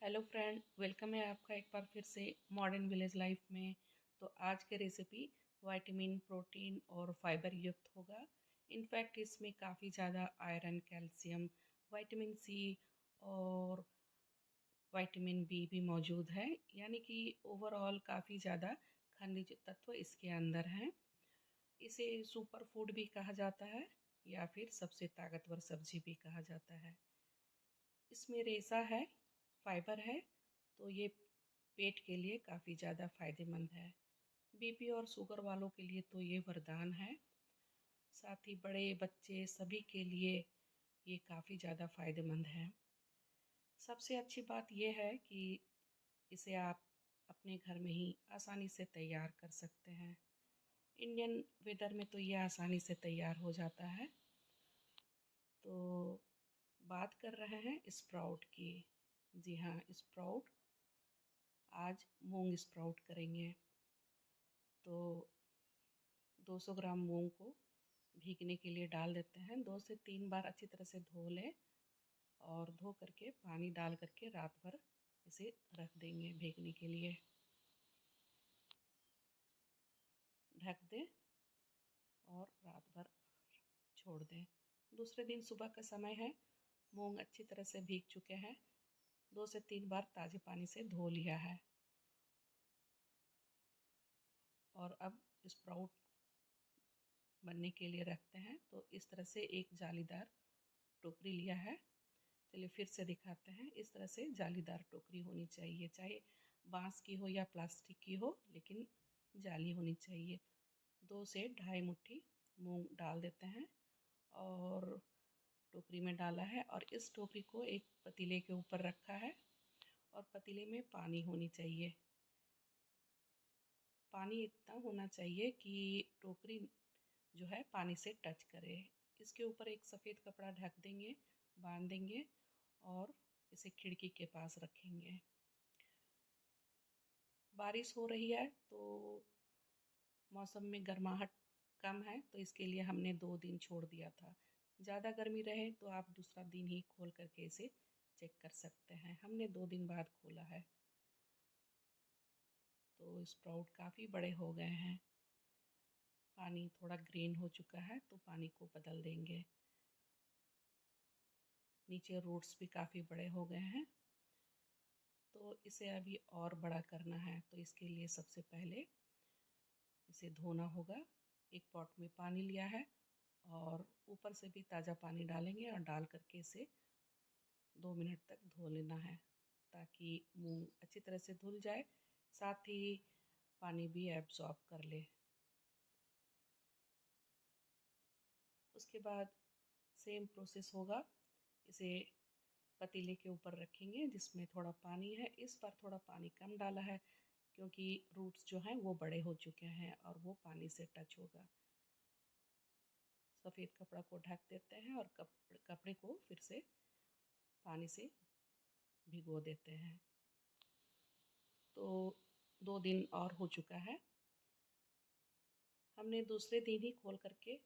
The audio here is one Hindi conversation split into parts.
हेलो फ्रेंड, वेलकम है आपका एक बार फिर से मॉडर्न विलेज लाइफ में। तो आज की रेसिपी विटामिन, प्रोटीन और फाइबर युक्त होगा। इनफैक्ट इसमें काफ़ी ज़्यादा आयरन, कैल्शियम, विटामिन सी और विटामिन बी भी मौजूद है। यानी कि ओवरऑल काफ़ी ज़्यादा खनिज तत्व इसके अंदर हैं। इसे सुपर फूड भी कहा जाता है या फिर सबसे ताकतवर सब्जी भी कहा जाता है। इसमें रेशा है, फाइबर है, तो ये पेट के लिए काफ़ी ज़्यादा फ़ायदेमंद है। बीपी और शुगर वालों के लिए तो ये वरदान है। साथ ही बड़े बच्चे सभी के लिए ये काफ़ी ज़्यादा फ़ायदेमंद है। सबसे अच्छी बात यह है कि इसे आप अपने घर में ही आसानी से तैयार कर सकते हैं। इंडियन वेदर में तो ये आसानी से तैयार हो जाता है। तो बात कर रहे हैं स्प्राउट की। जी हाँ, स्प्राउट। आज मूंग स्प्राउट करेंगे। तो 200 ग्राम मूंग को भीगने के लिए डाल देते हैं। 2 से 3 बार अच्छी तरह से धो लें और धो करके पानी डाल करके रात भर इसे रख देंगे भीगने के लिए। ढक दें और रात भर छोड़ दें। दूसरे दिन सुबह का समय है, मूंग अच्छी तरह से भीग चुके हैं। 2 से 3 बार ताज़े पानी से धो लिया है और अब स्प्राउट बनने के लिए रखते हैं। तो इस तरह से एक जालीदार टोकरी लिया है। चलिए फिर से दिखाते हैं। इस तरह से जालीदार टोकरी होनी चाहिए, चाहे बांस की हो या प्लास्टिक की हो, लेकिन जाली होनी चाहिए। 2 से ढाई मुट्ठी मूंग डाल देते हैं और टोकरी में डाला है और इस टोकरी को एक पतीले के ऊपर रखा है और पतीले में पानी होनी चाहिए। पानी इतना होना चाहिए कि टोकरी जो है पानी से टच करे। इसके ऊपर एक सफ़ेद कपड़ा ढक देंगे, बांध देंगे और इसे खिड़की के पास रखेंगे। बारिश हो रही है तो मौसम में गर्माहट कम है, तो इसके लिए हमने 2 दिन छोड़ दिया था। ज़्यादा गर्मी रहे तो आप दूसरा दिन ही खोल करके इसे चेक कर सकते हैं। हमने 2 दिन बाद खोला है। तो स्प्राउट काफ़ी बड़े हो गए हैं। पानी थोड़ा ग्रीन हो चुका है तो पानी को बदल देंगे। नीचे रूट्स भी काफ़ी बड़े हो गए हैं, तो इसे अभी और बड़ा करना है। तो इसके लिए सबसे पहले इसे धोना होगा। एक पॉट में पानी लिया है और ऊपर से भी ताज़ा पानी डालेंगे और डाल करके इसे 2 मिनट तक धो लेना है ताकि मूंग अच्छी तरह से धुल जाए, साथ ही पानी भी एब्जॉर्ब कर ले। उसके बाद सेम प्रोसेस होगा। इसे पतीले के ऊपर रखेंगे जिसमें थोड़ा पानी है। इस बार थोड़ा पानी कम डाला है क्योंकि रूट्स जो हैं वो बड़े हो चुके हैं और वो पानी से टच होगा। सफ़ेद कपड़ा को ढक देते हैं और कपड़े को फिर से पानी से भिगो देते हैं। तो 2 दिन और हो चुका है। हमने दूसरे दिन ही खोल करके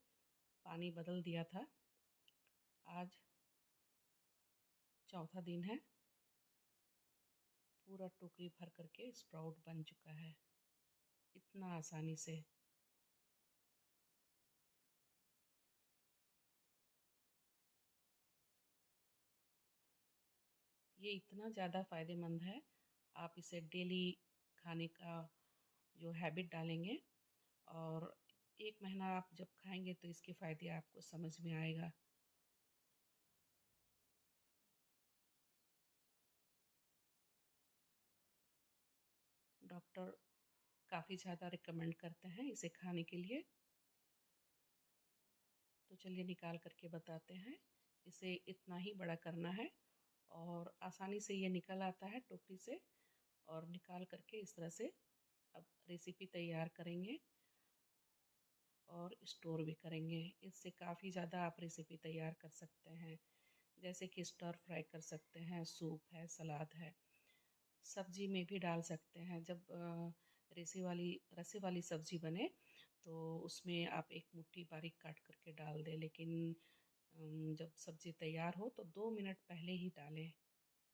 पानी बदल दिया था। आज चौथा दिन है। पूरा टोकरी भर करके स्प्राउट बन चुका है इतना आसानी से। ये इतना ज़्यादा फ़ायदेमंद है, आप इसे डेली खाने का जो हैबिट डालेंगे और 1 महीना आप जब खाएंगे तो इसके फ़ायदे आपको समझ में आएगा। डॉक्टर काफ़ी ज़्यादा रिकमेंड करते हैं इसे खाने के लिए। तो चलिए निकाल करके बताते हैं। इसे इतना ही बड़ा करना है और आसानी से ये निकल आता है टोकरी से। और निकाल करके इस तरह से अब रेसिपी तैयार करेंगे और स्टोर भी करेंगे। इससे काफ़ी ज़्यादा आप रेसिपी तैयार कर सकते हैं, जैसे कि स्टर फ्राई कर सकते हैं, सूप है, सलाद है, सब्जी में भी डाल सकते हैं। जब रसे वाली सब्ज़ी बने तो उसमें आप एक मुट्ठी बारीक काट करके डाल दें, लेकिन जब सब्ज़ी तैयार हो तो 2 मिनट पहले ही डालें।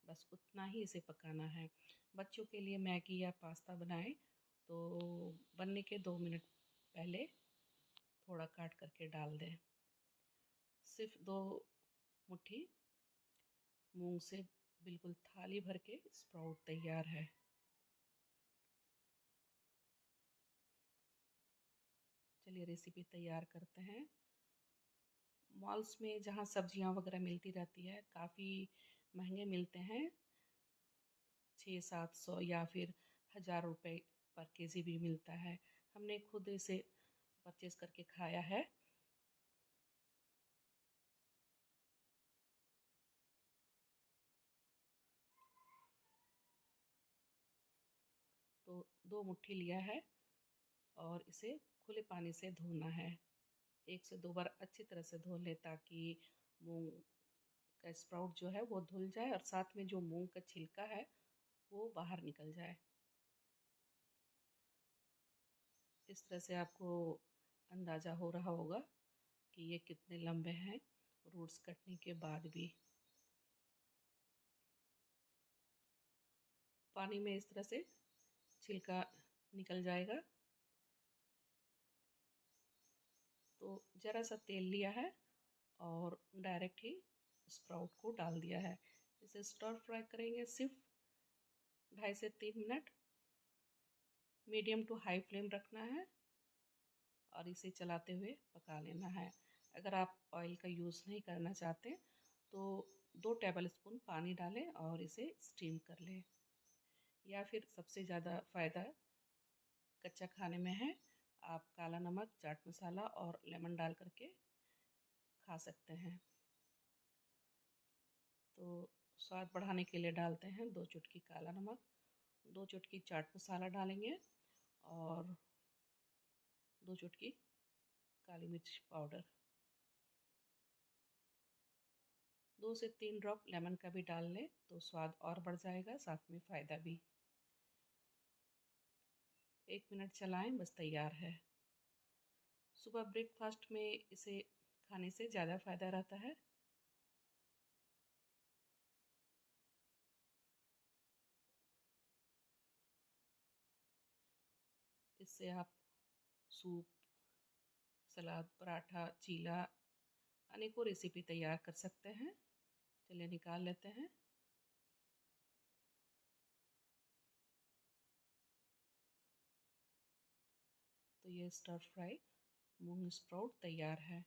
बस उतना ही इसे पकाना है। बच्चों के लिए मैगी या पास्ता बनाएं तो बनने के 2 मिनट पहले थोड़ा काट करके डाल दें। सिर्फ 2 मुट्ठी मूंग से बिल्कुल थाली भर के स्प्राउट तैयार है। चलिए रेसिपी तैयार करते हैं। मॉल्स में जहाँ सब्जियां वगैरह मिलती रहती है काफ़ी महंगे मिलते हैं, 600-700 या फिर 1000 रुपये पर केजी भी मिलता है। हमने खुद इसे परचेज करके खाया है। तो 2 मुट्ठी लिया है और इसे खुले पानी से धोना है। 1 से 2 बार अच्छी तरह से धो लें ताकि मूंग का स्प्राउट जो है वो धुल जाए और साथ में जो मूंग का छिलका है वो बाहर निकल जाए। इस तरह से आपको अंदाज़ा हो रहा होगा कि ये कितने लंबे हैं रूट्स कटने के बाद भी। पानी में इस तरह से छिलका निकल जाएगा। तो ज़रा सा तेल लिया है और डायरेक्ट ही स्प्राउट को डाल दिया है। इसे स्टर फ्राई करेंगे सिर्फ 2.5 से 3 minute. Medium to high flame रखना है और इसे चलाते हुए पका लेना है। अगर आप ऑयल का यूज़ नहीं करना चाहते तो 2 टेबल स्पून पानी डालें और इसे स्टीम कर लें। या फिर सबसे ज़्यादा फ़ायदा कच्चा खाने में है, आप काला नमक, चाट मसाला और लेमन डाल करके खा सकते हैं। तो स्वाद बढ़ाने के लिए डालते हैं 2 चुटकी काला नमक, 2 चुटकी चाट मसाला डालेंगे और 2 चुटकी काली मिर्च पाउडर। 2 से 3 ड्रॉप लेमन का भी डाल लें तो स्वाद और बढ़ जाएगा, साथ में फ़ायदा भी। 1 मिनट चलाएं, बस तैयार है। सुबह ब्रेकफास्ट में इसे खाने से ज़्यादा फ़ायदा रहता है। इससे आप सूप, सलाद, पराठा, चीला अनेकों रेसिपी तैयार कर सकते हैं। चलिए निकाल लेते हैं। तो ये स्टर फ्राई मूंग स्प्राउट तैयार है।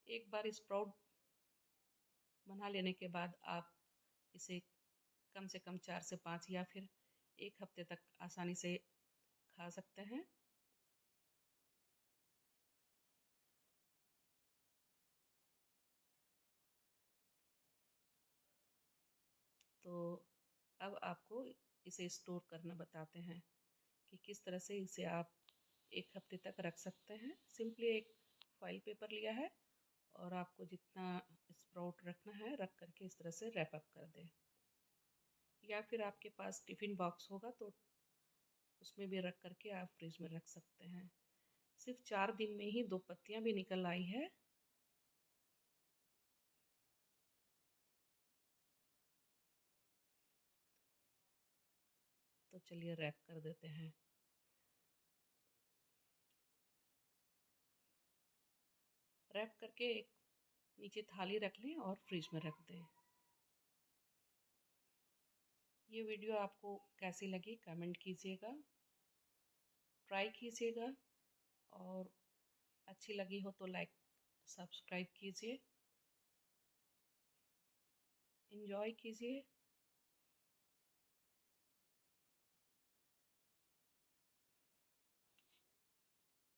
एक बार स्प्राउट बना लेने के बाद आप इसे कम से कम 4 से 5 या फिर 1 हफ्ते तक आसानी से खा सकते हैं। तो अब आपको इसे स्टोर करना बताते हैं कि किस तरह से इसे आप 1 हफ्ते तक रख सकते हैं। सिंपली एक फॉइल पेपर लिया है और आपको जितना स्प्राउट रखना है रख करके इस तरह से रैप अप कर दें। या फिर आपके पास टिफ़िन बॉक्स होगा तो उसमें भी रख करके आप फ्रिज में रख सकते हैं। सिर्फ 4 दिन में ही 2 पत्तियां भी निकल आई है। तो चलिए रैप कर देते हैं। रैप करके एक नीचे थाली रख लें और फ्रिज में रख दें। ये वीडियो आपको कैसी लगी कमेंट कीजिएगा, ट्राई कीजिएगा और अच्छी लगी हो तो लाइक सब्सक्राइब कीजिए। एंजॉय कीजिए।